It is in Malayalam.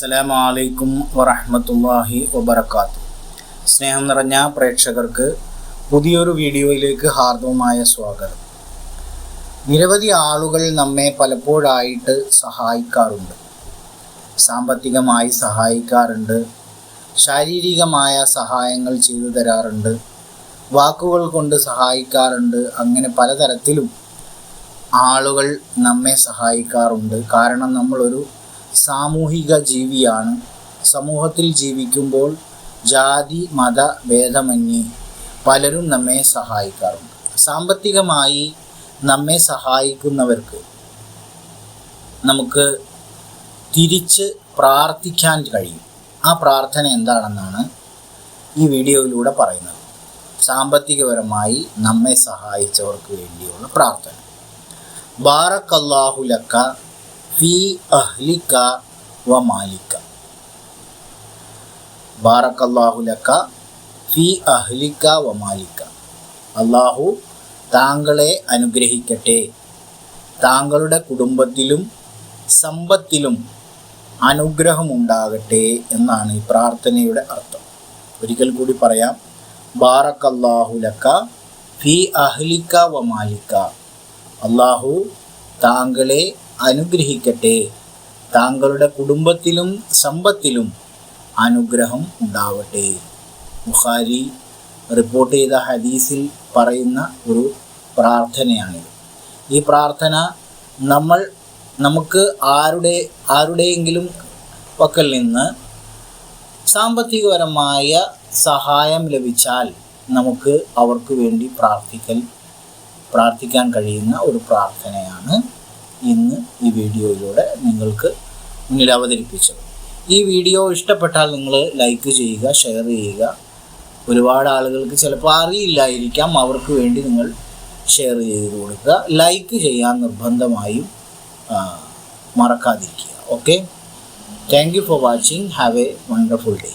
അസ്സലാമു അലൈക്കും വറഹ്മത്തുള്ളാഹി വബറകാതുഹു. സ്നേഹം നിറഞ്ഞ പ്രേക്ഷകർക്ക് പുതിയൊരു വീഡിയോയിലേക്ക് ഹാർദവമായ സ്വാഗതം. നിരവധി ആളുകൾ നമ്മെ പലപ്പോഴായിട്ട് സഹായിക്കാറുണ്ട്. സാമ്പത്തികമായി സഹായിക്കാറുണ്ട്, ശാരീരികമായ സഹായങ്ങൾ ചെയ്തു തരാറുണ്ട്, വാക്കുകൾ കൊണ്ട് സഹായിക്കാറുണ്ട്. അങ്ങനെ പലതരത്തിലും ആളുകൾ നമ്മെ സഹായിക്കാറുണ്ട്. കാരണം നമ്മളൊരു സാമൂഹിക ജീവിയാണ്. സമൂഹത്തിൽ ജീവിക്കുമ്പോൾ ജാതി മത ഭേദമന്യേ പലരും നമ്മെ സഹായിക്കാറുണ്ട്. സാമ്പത്തികമായി നമ്മെ സഹായിക്കുന്നവർക്ക് നമുക്ക് തിരിച്ച് പ്രാർത്ഥിക്കാൻ കഴിയും. ആ പ്രാർത്ഥന എന്താണെന്നാണ് ഈ വീഡിയോയിലൂടെ പറയുന്നത്. സാമ്പത്തികപരമായി നമ്മെ സഹായിച്ചവർക്ക് വേണ്ടിയുള്ള പ്രാർത്ഥന. ബാറക്കല്ലാഹു ലക ഫീ അഹ്ലിക വ മാലിക. ബാറക്കല്ലാഹു ലക ഫീ അഹ്ലിക വ മാലിക. അല്ലാഹു താങ്കളെ അനുഗ്രഹിക്കട്ടെ, താങ്കളുടെ കുടുംബത്തിലും സമ്പത്തിലും അനുഗ്രഹമുണ്ടാകട്ടെ എന്നാണ് ഈ പ്രാർത്ഥനയുടെ അർത്ഥം. ഒരിക്കൽ കൂടി പറയാം. ബാറക്കല്ലാഹു ലക ഫീ അഹ്ലിക വ മാലിക. അല്ലാഹു താങ്കളെ അനുഗ്രഹിക്കട്ടെ, താങ്കളുടെ കുടുംബത്തിലും സമ്പത്തിലും അനുഗ്രഹം ഉണ്ടാവട്ടെ. ബുഖാരി റിപ്പോർട്ട് ചെയ്ത ഹദീസിൽ പറയുന്ന ഒരു പ്രാർത്ഥനയാണിത്. ഈ പ്രാർത്ഥന നമുക്ക് ആരുടെയെങ്കിലും പക്കൽ നിന്ന് സാമ്പത്തികപരമായ സഹായം ലഭിച്ചാൽ നമുക്ക് അവർക്ക് വേണ്ടി പ്രാർത്ഥിക്കാൻ കഴിയുന്ന ഒരു പ്രാർത്ഥനയാണ് ഇന്ന് ഈ വീഡിയോയിലൂടെ നിങ്ങൾക്ക് മുന്നിൽ അവതരിപ്പിച്ചത്. ഈ വീഡിയോ ഇഷ്ടപ്പെട്ടാൽ നിങ്ങൾ ലൈക്ക് ചെയ്യുക, ഷെയർ ചെയ്യുക. ഒരുപാട് ആളുകൾക്ക് ചിലപ്പോൾ അറിയില്ലായിരിക്കാം, അവർക്ക് വേണ്ടി നിങ്ങൾ ഷെയർ ചെയ്ത് കൊടുക്കുക. ലൈക്ക് ചെയ്യാൻ നിർബന്ധമായും മറക്കാതിരിക്കുക. Okay, thank you for watching. Have A wonderful day.